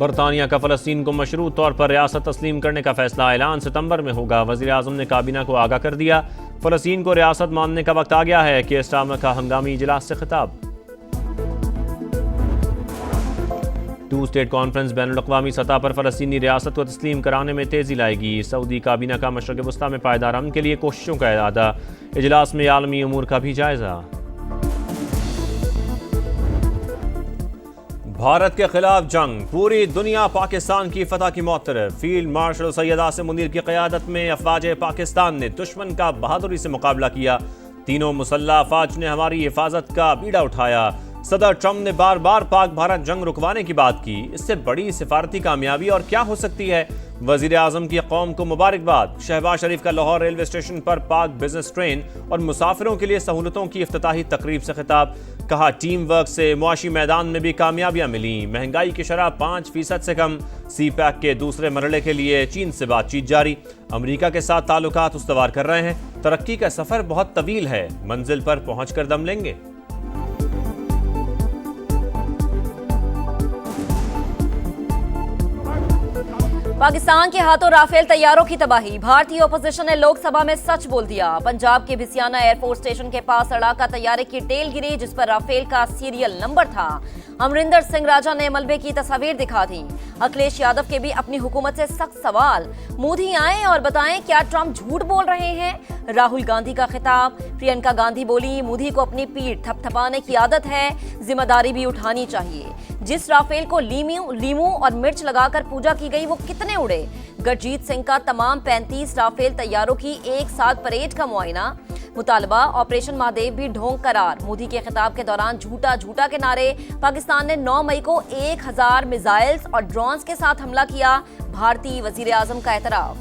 बरतानिया का फ़लस्तीन को मशरूत तौर पर रियासत तस्लीम करने का फैसला ऐलान सितंबर में होगा। वज़ीर आज़म ने काबीना को आगाह कर दिया, फ़लस्तीन को रियासत मानने का वक्त आ गया है कि इस्लामा का हंगामी इजलास से खिताब। टू स्टेट कॉन्फ्रेंस बैनुल-अक़वामी सतह पर फ़लस्तीनी रियासत को तस्लीम कराने में तेज़ी लाएगी। सऊदी काबीना का मशरक़ वस्ता में पायदार अमन के लिए कोशिशों का इरादा। इजलास में आलमी उमूर का भी जायज़ा। भारत के खिलाफ जंग, पूरी दुनिया पाकिस्तान की फतह की मौतरफ। फील्ड मार्शल सैयद आसिम मुनीर की क़यादत में अफवाज पाकिस्तान ने दुश्मन का बहादुरी से मुकाबला किया। तीनों मुसल्लह अफवाज ने हमारी हिफाजत का बीड़ा उठाया। सदर ट्रंप ने बार बार पाक भारत जंग रुकवाने की बात की। इससे बड़ी सिफारती कामयाबी और क्या हो सकती है। वजीर आजम की कौम को मुबारकबाद। शहबाज शरीफ का लाहौर रेलवे स्टेशन पर पाक बिजनेस ट्रेन और मुसाफिरों के लिए सहूलतों की इफ्तिताही तकरीब से खिताब। कहा, टीम वर्क से मुआशी मैदान में भी कामयाबियां मिली। महंगाई की शरह 5% से कम। सी पैक के दूसरे मरहले के लिए चीन से बातचीत जारी। अमरीका के साथ ताल्लुकात उस्तवार कर रहे हैं। तरक्की का सफर बहुत तवील है, मंजिल पर पहुंच कर दम लेंगे। पाकिस्तान के हाथों राफेल तैयारों की तबाही। भारतीय ओपोजिशन ने लोकसभा में सच बोल दिया। पंजाब के भिसियाना एयरफोर्स स्टेशन के पास लड़ाका तैयारे की टेल गिरी, जिस पर राफेल का सीरियल नंबर था। अमरिंदर सिंह राजा ने मलबे की तस्वीर दिखा दी। अखिलेश यादव के भी अपनी हुकूमत से सख्त सवाल। मोदी आए और बताएं क्या ट्रंप झूठ बोल रहे हैं। राहुल गांधी का खिताब। प्रियंका गांधी बोली, मोदी को अपनी पीठ थपथपाने की आदत है, जिम्मेदारी भी उठानी चाहिए। जिस राफेल को लीमू और मिर्च लगाकर पूजा की गई वो कितने उड़े। गुरजीत सिंह का तमाम 35 राफेल तैयारों की एक साथ परेड का मुआयना। मुतालबा ऑपरेशन महादेव भी ढोंग करार। मोदी के खिताब के दौरान झूठा झूठा के नारे। पाकिस्तान ने 9 मई को 1000 मिसाइल्स और ड्रोन्स के साथ हमला किया। भारतीय वजीर आजम का एतराफ।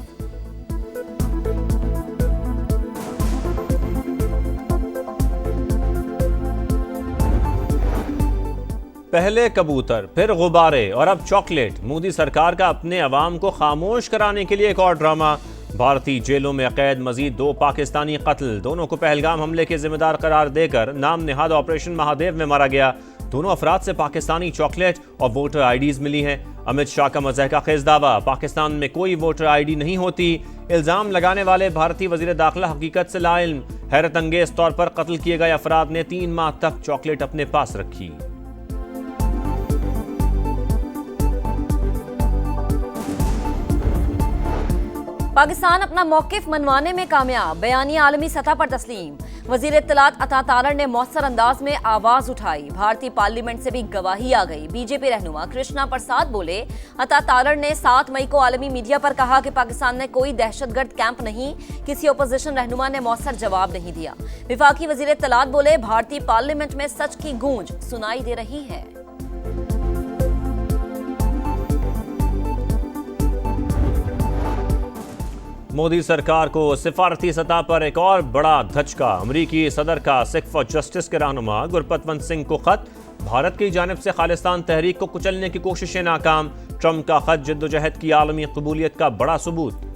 पहले कबूतर, फिर गुब्बारे और अब चॉकलेट। मोदी सरकार का अपने अवाम को खामोश कराने के लिए एक और ड्रामा। भारतीय जेलों में कैद मजीद 2 पाकिस्तानी कत्ल। दोनों को पहलगाम हमले के जिम्मेदार करार देकर नाम निहाद ऑपरेशन महादेव में मारा गया। दोनों अफराद से पाकिस्तानी चॉकलेट और वोटर आईडीज मिली हैं। अमित शाह का मज़हका खेज दावा, पाकिस्तान में कोई वोटर आईडी नहीं होती। इल्जाम लगाने वाले भारतीय वजीर दाखिला हकीकत से लाइल्म। हैरत अंगेज तौर पर कत्ल किए गए अफराद ने 3 माह तक चॉकलेट अपने पास रखी। पाकिस्तान अपना मौकिफ मनवाने में कामयाब। बयानिया आलमी सतह पर तस्लीम। वजीर इत्तलात अता तारड़ ने मौसर अंदाज में आवाज उठाई। भारतीय पार्लियामेंट से भी गवाही आ गई। बीजेपी रहनुमा कृष्णा प्रसाद बोले, अता तारड़ ने 7 मई को आलमी मीडिया पर कहा कि पाकिस्तान में कोई दहशतगर्द कैंप नहीं। किसी ओपोजिशन रहनुमा ने मौसर जवाब नहीं दिया। विफाकी वजीर इत्तलात बोले, भारतीय पार्लियामेंट में सच की गूंज सुनाई दे रही है। मोदी सरकार को सिफारती सतह पर एक और बड़ा धचका। अमरीकी सदर का सिख फॉर जस्टिस के रहनुमा गुरपतवंत सिंह को खत। भारत की जानिब से खालिस्तान तहरीक को कुचलने की कोशिशें नाकाम। ट्रंप का खत जद्दोजहद की आलमी कबूलियत का बड़ा सबूत।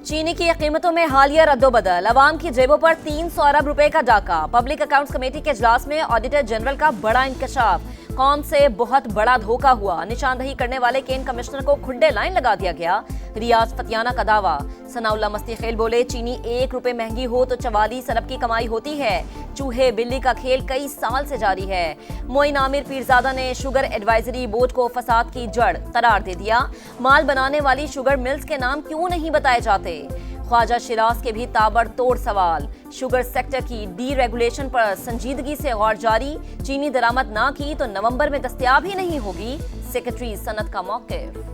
चीनी की कीमतों में हालिया रद्दोबदल। अवाम की जेबों पर 300 अरब रुपए का डाका। पब्लिक अकाउंट्स कमेटी के इजलास में ऑडिटर जनरल का बड़ा इंकशाफ। कौम से बहुत बड़ा धोखा हुआ। निशानदही करने वाले केन कमिश्नर को खुड्डे लाइन लगा दिया गया। रियाज फतियाना का दावा। सनाउल्ला मस्ती खेल बोले, चीनी 1 रुपए महंगी हो तो 44 अरब की कमाई होती है। चूहे बिल्ली का खेल कई साल से जारी है। मोइन आमिर पीरजादा ने शुगर एडवाइजरी बोर्ड को फसाद की जड़ करार दे दिया। माल बनाने वाली शुगर मिल्स के नाम क्यों नहीं बताए जाते। ख्वाजा शिराज के भी ताबड़तोड़ सवाल। शुगर सेक्टर की डीरेगुलेशन पर संजीदगी से गौर जारी। चीनी दरामद ना की तो नवंबर में दस्तयाब ही नहीं होगी। सेक्रेटरी सनत का मौक़िफ़।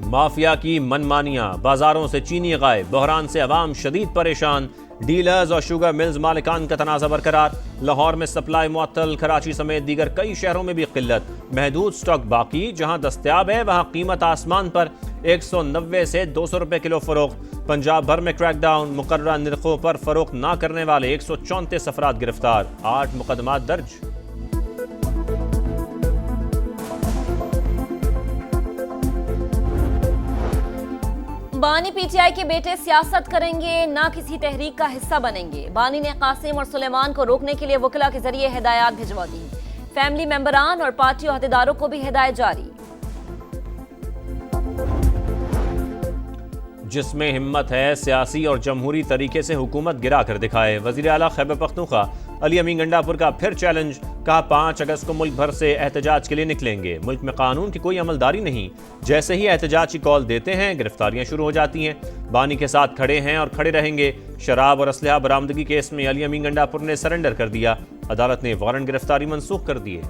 माफिया की मनमानियां, बाजारों से चीनी गायब। बहरान से अवाम शदीद परेशान। डीलर्स और शुगर मिल्स मालिकान का तनाज़ा बरकरार। लाहौर में सप्लाई मुअत्तल। कराची समेत दीगर कई शहरों में भी किल्लत। महदूद स्टॉक बाकी। जहां दस्तयाब है वहां कीमत आसमान पर। 190 से 200 रुपए किलो फरोख्त। पंजाब भर में क्रैकडाउन। मुकर्ररा निर्खों पर फरोख्त न करने वाले 134 अफराद गिरफ्तार। 8 मुकदमात दर्ज। बानी पीटीआई के बेटे सियासत करेंगे, ना किसी तहरीक का हिस्सा बनेंगे। बानी ने कासिम और सुलेमान को रोकने के लिए वकला के जरिए हिदायत भिजवा दी। फैमिली मेंबरान और पार्टी अहदेदारों को भी हिदायत जारी। जिसमें हिम्मत है सियासी और जमहूरी तरीके से हुकूमत गिरा कर दिखाए। वज़ीर आला खैबर पख्तूनख्वा अली अमीन गंडापुर का फिर चैलेंज, कहा 5 अगस्त को मुल्क भर से एहतजाज के लिए निकलेंगे। मुल्क में कानून की कोई अमलदारी नहीं, जैसे ही एहतजाज की कॉल देते हैं गिरफ्तारियां शुरू हो जाती हैं। बानी के साथ खड़े हैं और खड़े रहेंगे। शराब और असलहा बरामदगी केस में अली अमीन गंडापुर ने सरेंडर कर दिया। अदालत ने वारंट गिरफ्तारी मनसूख कर दिए।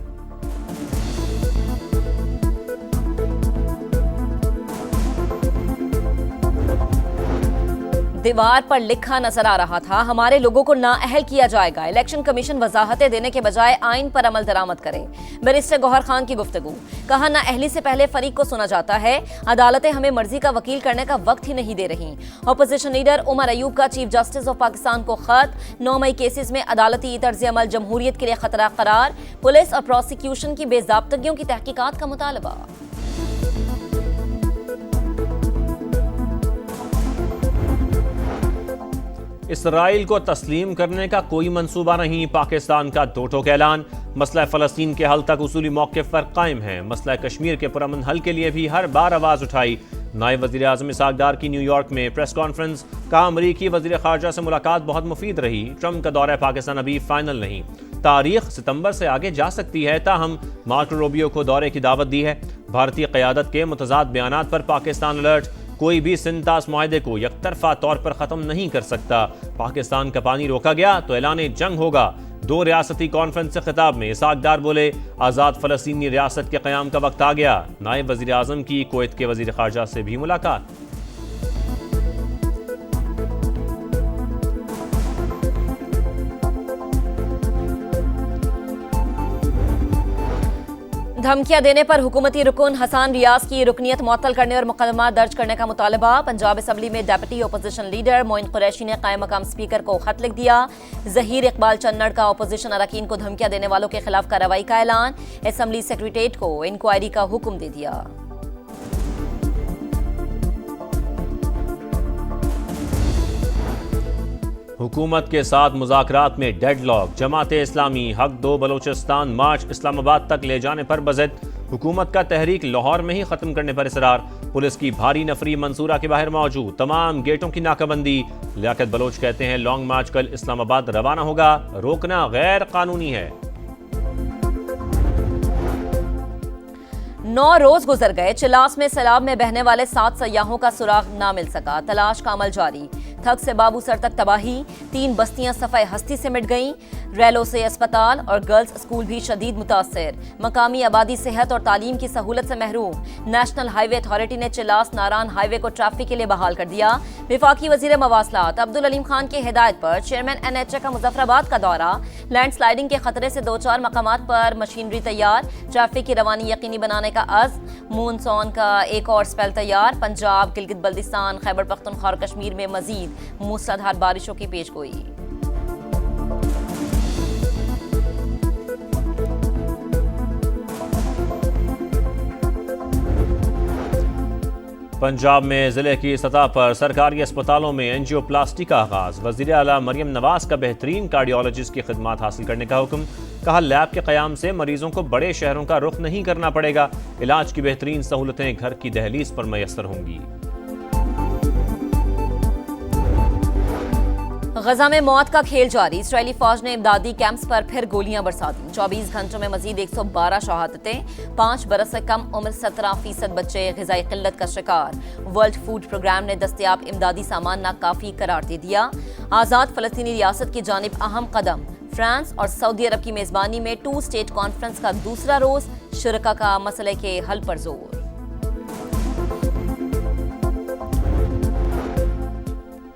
दीवार पर लिखा नजर आ रहा था, हमारे लोगों को नाअहल किया जाएगा। इलेक्शन कमीशन वजाहतें देने के बजाय आइन पर अमल दरामद करे। बैरिस्टर गौहर खान की गुफ्तगू, कहा नाअहली से पहले फरीक को सुना जाता है। अदालतें हमें मर्जी का वकील करने का वक्त ही नहीं दे रही। अपोजिशन लीडर उमर अयूब का चीफ जस्टिस ऑफ पाकिस्तान को खत। 9 मई केसेस में अदालती तर्ज अमल जमहूरियत के लिए खतरा करार। पुलिस और प्रोसिक्यूशन की बेजाब्तगियों की तहकीकात का मुतालबा। इसराइल को तस्लीम करने का कोई मंसूबा नहीं। पाकिस्तान का दो टोक ऐलान। मसला फ़लस्तीन के हल तक उसूली मौक़िफ़ पर कायम है। मसला कश्मीर के पुरअमन हल के लिए भी हर बार आवाज़ उठाई। नायब वज़ीर आज़म इसहाक़ डार की न्यूयॉर्क में प्रेस कॉन्फ्रेंस, कहा अमरीकी वज़ीर ख़ारजा से मुलाकात बहुत मुफीद रही। ट्रंप का दौरा पाकिस्तान अभी फाइनल नहीं, तारीख सितंबर से आगे जा सकती है, ताहम मार्को रूबियो को दौरे की दावत दी है। भारतीय क़यादत के मुतज़ाद बयानात पर पाकिस्तान अलर्ट। कोई भी सिंतास मुआहदे को यकतरफा तौर पर ख़त्म नहीं कर सकता। पाकिस्तान का पानी रोका गया तो ऐलान जंग होगा। 2 रियासती कॉन्फ्रेंस से खिताब में इसहाक़ डार बोले, आज़ाद फ़लस्तीनी रियासत के क़याम का वक्त आ गया। नायब वज़ीर आज़म की कुवैत के वज़ीर ख़ारजा से भी मुलाकात। धमकियां देने पर हुकूमती रुकन हसन रियाज की रुकनियत मुअत्तल करने और मुकदमा दर्ज करने का मुतालबा। पंजाब असम्बली में deputy opposition leader Moin Qureshi ने कायम मकाम स्पीकर को खत लिख दिया। जहीर इकबाल चन्नड़ का अपोजिशन अरकान को धमकियां देने वालों के खिलाफ कार्रवाई का ऐलान। असम्बली सेक्रेटेरिएट को इंक्वायरी का हुक्म दे दिया। हुकूमत के साथ मुज़ाकरात में डेडलॉक। जमाते इस्लामी हक 2 बलोचिस्तान मार्च इस्लामाबाद तक ले जाने पर बज़द। हुकूमत का तहरीक लाहौर में ही ख़त्म करने पर इसरार। पुलिस की भारी नफरी मंसूरा के बाहर मौजूद, तमाम गेटों की नाकाबंदी। लियाकत बलोच कहते हैं लॉन्ग मार्च कल इस्लामाबाद रवाना होगा, रोकना गैर कानूनी है। 9 रोज गुजर गए, चिलास में सैलाब में बहने वाले 7 सयाहों का सुराग ना मिल सका। तलाश का अमल जारी। थक से बाबूसर तक तबाही, 3 बस्तियां सफाई हस्ती से मिट गईं। रैलों से अस्पताल और गर्ल्स स्कूल भी शदीद मुतासर। मकामी आबादी सेहत और तालीम की सहूलत से महरूम। नेशनल हाईवे अथॉरिटी ने चिलास नारान हाईवे को ट्रैफिक के लिए बहाल कर दिया। विफाकी वजीर मवासलात अब्दुल अलीम खान की हिदायत पर चेयरमैन NHA का मुजफ्फराबाद का दौरा। लैंडस्लाइडिंग के खतरे से 2-4 मकामात पर मशीनरी तैयार। ट्रैफिक की रवानी यकीनी बनाने का अज़्म। मूनसून का एक और स्पेल तैयार। पंजाब, गिलगित बल्दिस्तान, खैबर पख्तूनख्वा और कश्मीर में मजीद मूसलाधार बारिशों की पेशगोई। पंजाब में जिले की सतह पर सरकारी अस्पतालों में एंजियोप्लास्टी का आगाज। वज़ीर आला मरियम नवाज का बेहतरीन कार्डियोलॉजिस्ट की खिदमात हासिल करने का हुक्म। कहा लैब के क़याम से मरीजों को बड़े शहरों का रुख नहीं करना पड़ेगा। इलाज की बेहतरीन सहूलतें घर की दहलीज पर मैसर होंगी। गजा में मौत का खेल जारी। इजरायली फौज ने इमदादी कैंप्स पर फिर गोलियां बरसा दी। 24 घंटों में मजीद 112 शहादतें। 5 बरस से कम उम्र 17% बच्चे ग़िज़ाई क़िल्लत का शिकार। वर्ल्ड फूड प्रोग्राम ने दस्तयाब इमदादी सामान नाकाफी करार दे दिया। आज़ाद फ़लस्तीनी रियासत की जानिब अहम कदम। फ्रांस और सऊदी अरब की मेज़बानी में 2 स्टेट कॉन्फ्रेंस का दूसरा रोज। शुरका का मसले के हल पर जोर।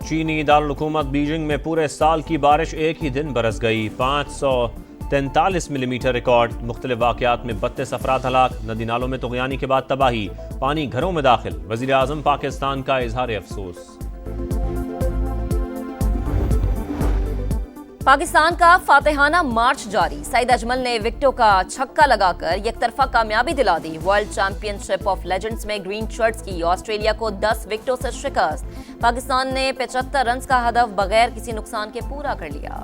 चीनी दारुल हुकूमत बीजिंग में पूरे साल की बारिश एक ही दिन बरस गई। 543 मिलीमीटर रिकॉर्ड। मुख्तलिफ वाक़यात में 32 अफराद हलाक। नदी नालों में तुग़यानी के बाद तबाही, पानी घरों में दाखिल। वज़ीर आज़म पाकिस्तान का इजहार अफसोस। पाकिस्तान का फातेहाना मार्च जारी। सईद अजमल ने विकेटों का छक्का लगाकर एकतरफा कामयाबी दिला दी। वर्ल्ड चैंपियनशिप ऑफ लेजेंड्स में ग्रीन शर्ट्स की ऑस्ट्रेलिया को 10 विकेटों से शिकस्त। पाकिस्तान ने 75 रन का हदफ बगैर किसी नुकसान के पूरा कर लिया।